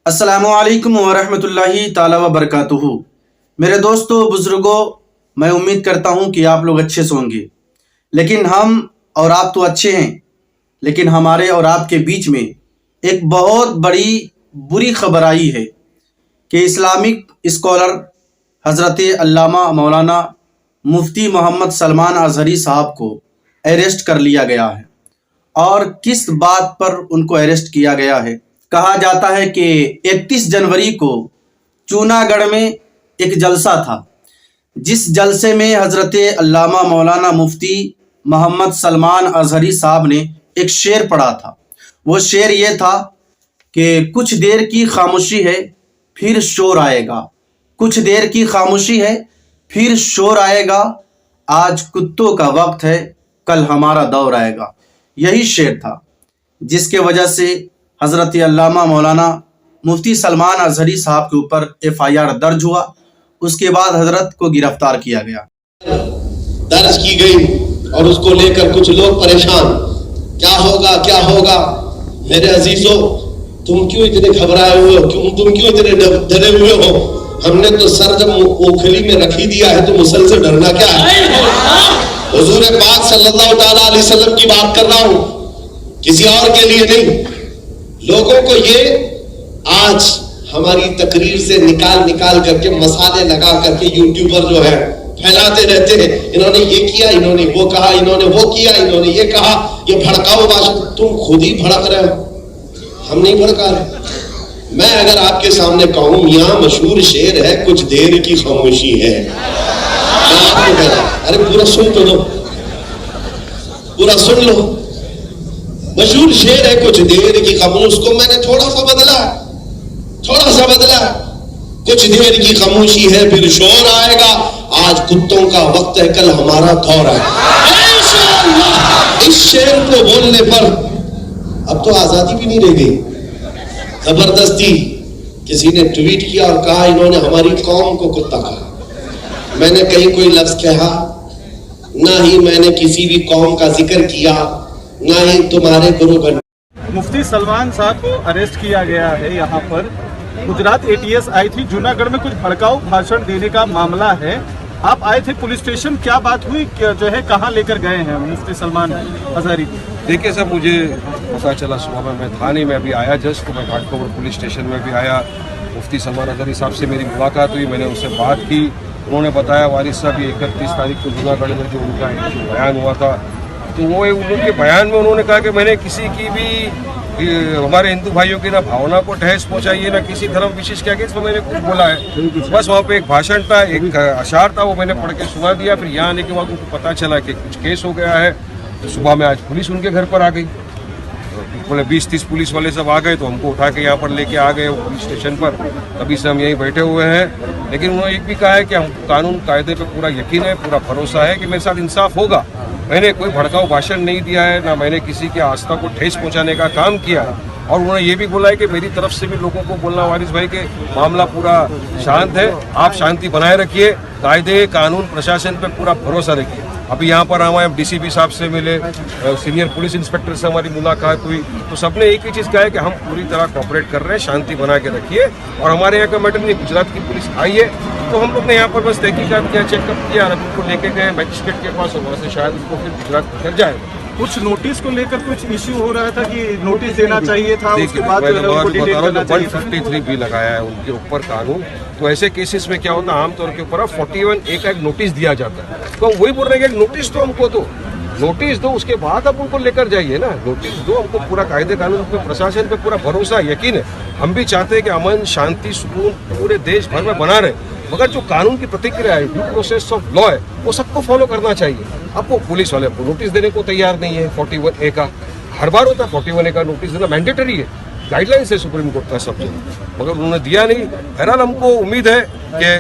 अस्सलामुअलैकुम वरहमतुल्लाहि ताला व बरकातुहू। मेरे दोस्तों बुज़ुर्गों, मैं उम्मीद करता हूँ कि आप लोग अच्छे से होंगे। लेकिन हम और आप तो अच्छे हैं, लेकिन हमारे और आपके बीच में एक बहुत बड़ी बुरी खबर आई है कि इस्लामिक स्कॉलर हज़रत अल्लामा मौलाना मुफ्ती मोहम्मद सलमान अज़हरी साहब को अरेस्ट कर लिया गया है। और किस बात पर उनको अरेस्ट किया गया है? कहा जाता है कि 31 जनवरी को चूनागढ़ में एक जलसा था, जिस जलसे में हज़रत अल्लामा मौलाना मुफ्ती मोहम्मद सलमान अज़हरी साहब ने एक शेर पढ़ा था। वो शेर ये था कि कुछ देर की खामोशी है फिर शोर आएगा, कुछ देर की खामोशी है फिर शोर आएगा, आज कुत्तों का वक्त है कल हमारा दौर आएगा। यही शेर था जिसके वजह से हज़रत अल्लामा मौलाना मुफ्ती सलमान अज़हरी साहब के ऊपर FIR दर्ज हुआ। उसके बाद हज़रत को गिरफ्तार किया गया, दर्ज की गई और उसको लेकर कुछ लोग परेशान, क्या होगा क्या होगा। मेरे अजीजों, तुम क्यों इतने घबराए हुए हो, तुम क्यों इतने डरे हुए हो? हमने तो सर जब ओखली में रखी दिया है तो मुसल से डरना क्या है? हुजूर पाक सल्लल्लाहु ताला अलैहि वसल्लम की बात कर रहा हूं, किसी और के लिए नहीं। लोगों को ये आज हमारी तकरीर से निकाल करके मसाले लगा करके यूट्यूबर जो है फैलाते रहते हैं, इन्होंने ये किया, इन्होंने वो कहा, इन्होंने वो किया, इन्होंने ये कहा, ये भड़काऊ भाषण। तुम खुद ही भड़क रहे हो, हम नहीं भड़का रहे। मैं अगर आपके सामने कहूं यहाँ मशहूर शेर है, कुछ देर की खामोशी है, अरे पूरा सुन तो लो, पूरा सुन लो। मशहूर शेर है, कुछ देर की खामोशी, उसको मैंने थोड़ा सा बदला, कुछ देर की खामोशी है फिर शोर आएगा, आज कुत्तों का वक्त है कल हमारा दौर है। इस शेर को बोलने पर अब तो आजादी भी नहीं रह गई। जबरदस्ती किसी ने ट्वीट किया और कहा इन्होंने हमारी कौम को कुत्ता कहा। मैंने कहीं कोई लफ्ज कहा ना ही मैंने किसी भी कौम का जिक्र किया, ना ही तुम्हारे गुरु बन। मुफ्ती सलमान साहब को अरेस्ट किया गया है। यहाँ पर गुजरात ATS आई थी, जूनागढ़ में कुछ भड़काऊ भाषण देने का मामला है। आप आए थे पुलिस स्टेशन, क्या बात हुई, जो है कहाँ लेकर गए हैं मुफ्ती सलमान अज़हरी? देखिए सर, मुझे पता चला सुबह में, मैं थाने में अभी आया जस्ट, तो मैं घाटकोपर पुलिस स्टेशन में भी आया। मुफ्ती सलमान अज़हरी साहब से मेरी मुलाकात हुई, मैंने उनसे बात की। उन्होंने बताया वारिस साहब 31 तारीख को जूनागढ़ में जो उनका जो बयान हुआ था, तो वो उनके बयान में उन्होंने कहा कि मैंने किसी की भी हमारे हिंदू भाइयों की ना भावना को ठेस पहुंचाई है, ना किसी धर्म विशेष के अगेंस्ट मैंने कुछ बोला है। बस वहाँ पे एक भाषण था, एक अशार था, वो मैंने पढ़ के सुना दिया। फिर यहाँ आने के बाद उनको पता चला कि कुछ केस हो गया है, तो सुबह में आज पुलिस उनके घर पर आ गई। बोले 20-30 पुलिस वाले सब आ गए, तो हमको उठा के यहाँ पर लेके आ गए पुलिस स्टेशन पर। तभी से हम यहीं बैठे हुए हैं। लेकिन उन्होंने एक भी कहा है कि हम कानून कायदे पे पूरा यकीन है, पूरा भरोसा है कि मेरे साथ इंसाफ होगा। मैंने कोई भड़काऊ भाषण नहीं दिया है, ना मैंने किसी की आस्था को ठेस पहुंचाने का काम किया है। और उन्होंने ये भी बोला है कि मेरी तरफ से भी लोगों को बोलना वारिस भाई के मामला पूरा शांत है, आप शांति बनाए रखिए, कायदे कानून प्रशासन पे पूरा भरोसा रखिए। अभी यहाँ पर हमारे DCP साहब से मिले, सीनियर पुलिस इंस्पेक्टर से हमारी मुलाकात हुई, तो सबने एक ही चीज़ कहा है कि हम पूरी तरह कोऑपरेट कर रहे हैं, शांति बना के रखिए। और हमारे यहाँ का मैटर नहीं, गुजरात की पुलिस आई है, तो हम लोग ने यहाँ पर बस तहकीकात किया, चेकअप किया, उनको लेके गए मैजिस्ट्रेट के पास, और वहाँ से शायद उनको फिर गुजरात कर जाए। कुछ नोटिस को लेकर कुछ इश्यू हो रहा था कि नोटिस देना चाहिए था, उसके बाद 153 भी लगाया है उनके ऊपर कानून। तो ऐसे केसेस में क्या होता है, आमतौर के ऊपर 41A का एक नोटिस दिया जाता है। तो वही बोल रहे हैं कि नोटिस तो हमको दो, नोटिस दो, उसके बाद आप उनको लेकर जाइए ना। नोटिस दो, हमको पूरा कायदे कानून पे, प्रशासन पे पूरा भरोसा यकीन है। हम भी चाहते हैं कि अमन शांति सुकून पूरे देश भर में बना रहे, मगर जो कानून की प्रतिक्रिया है, ड्यू प्रोसेस ऑफ लॉ है, वो सबको फॉलो करना चाहिए। अब वो पुलिस वाले को नोटिस देने को तैयार नहीं है। 41A का हर बार होता है, 41A का नोटिस देना मैंडेटरी है, गाइडलाइंस है सुप्रीम कोर्ट का सब जगह, मगर उन्होंने दिया नहीं। बहरहाल हमको उम्मीद है कि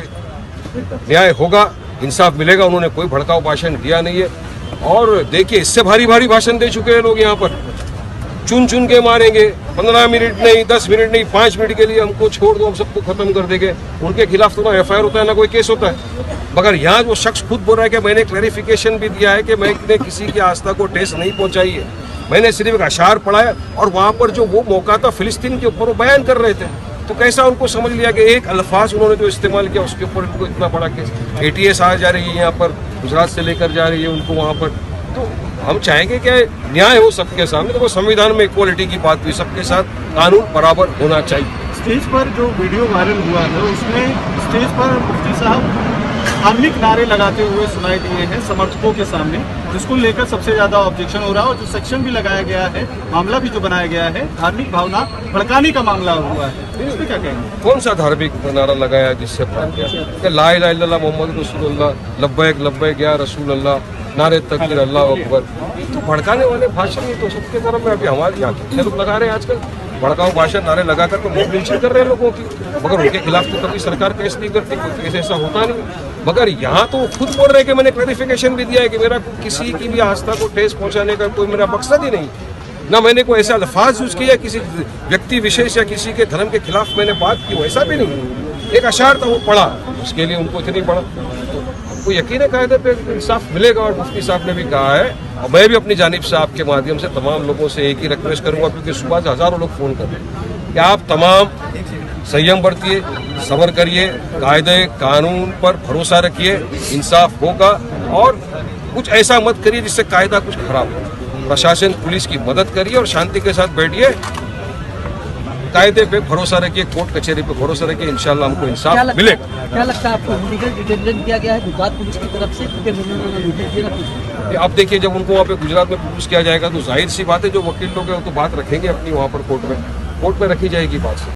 न्याय होगा, इंसाफ मिलेगा। उन्होंने कोई भड़काऊ भाषण दिया नहीं है। और देखिए, इससे भारी भारी भाषण दे चुके हैं लोग यहाँ पर, चुन चुन के मारेंगे, 15 मिनट नहीं, 10 मिनट नहीं, 5 मिनट के लिए हमको छोड़ दो, हम सबको खत्म कर देंगे। उनके खिलाफ तो ना FIR होता है ना कोई केस होता है। मगर यहाँ वो शख्स खुद बोल रहा है कि मैंने क्लैरिफिकेशन भी दिया है कि मैंने किसी की आस्था को ठेस नहीं पहुंचाई है, मैंने सिर्फ एक अशार पढ़ा है। और वहाँ पर जो वो मौका था फिलिस्तीन के ऊपर, वो बयान कर रहे थे। तो कैसा उनको समझ लिया कि एक अल्फाज उन्होंने जो इस्तेमाल किया उसके ऊपर उनको इतना बड़ा केस। ATS आ जा रही है यहाँ पर, गुजरात से लेकर जा रही है उनको वहाँ पर। तो हम चाहेंगे कि न्याय हो सबके सामने। तो वो संविधान में इक्वालिटी की बात हुई, सबके साथ कानून बराबर होना चाहिए। स्टेज पर जो वीडियो वायरल हुआ है उसमें स्टेज पर मुफ्ती साहब धार्मिक नारे लगाते हुए सुनाई दिए हैं समर्थकों के सामने, जिसको लेकर सबसे ज्यादा ऑब्जेक्शन हो रहा है। और जो सेक्शन भी लगाया गया है, मामला भी जो बनाया गया है, धार्मिक भावना भड़काने का मामला हुआ है, इस पे क्या कहेंगे? कौन सा धार्मिक नारा लगाया जिससे कि ला इलाहा इल्लल्लाह मोहम्मद रसूलुल्लाह, लब्बैक लब्बैक या रसूल अल्लाह, नारे तकबीर अल्लाह अकबर। तो भड़काने वाले भाषण ही तो सबके तरफ में अभी हमारे यहाँ के लोग लगा रहे हैं आजकल। भड़काऊ भाषण नारे लगाकर तो मोबिलाइजेशन कर रहे हैं लोगों की, मगर उनके खिलाफ तो कभी सरकार केस नहीं करती, कोई केस ऐसा होता नहीं। मगर यहाँ तो खुद बोल रहे हैं कि मैंने क्लैरिफिकेशन भी दिया है कि मेरा किसी की भी आस्था को ठेस पहुँचाने का कोई मेरा मकसद ही नहीं, ना मैंने कोई ऐसा अल्फाज यूज किया किसी व्यक्ति विशेष या किसी के धर्म के खिलाफ मैंने बात की, वैसा भी नहीं। एक अशार था वो पढ़ा, उसके लिए उनको इतनी पढ़ा। तो यकीन है कायदे पे इंसाफ मिलेगा। और मुफ्ती साहब ने भी कहा है, और मैं भी अपनी जानिब से आपके माध्यम से तमाम लोगों से एक ही रिक्वेस्ट करूंगा, क्योंकि सुबह से हज़ारों लोग फ़ोन कर रहे हैं कि आप तमाम संयम बरतिए, सब्र करिए, कायदे कानून पर भरोसा रखिए, इंसाफ होगा। और कुछ ऐसा मत करिए जिससे कायदा कुछ खराब हो। प्रशासन पुलिस की मदद करिए और शांति के साथ बैठिए, कायदे पे भरोसा रखिए, कोर्ट कचहरी पे भरोसा रखिए, इंशाल्लाह हमको इंसाफ मिलेगा। क्या लगता है आपको लीगल डिटेंशन किया गया है गुजरात पुलिस की तरफ से? अब देखिए, जब उनको वहाँ पे गुजरात में पुलिस किया जाएगा तो जाहिर सी बात है जो वकील लोग हैं वो तो बात रखेंगे अपनी वहाँ पर कोर्ट में रखी जाएगी बात।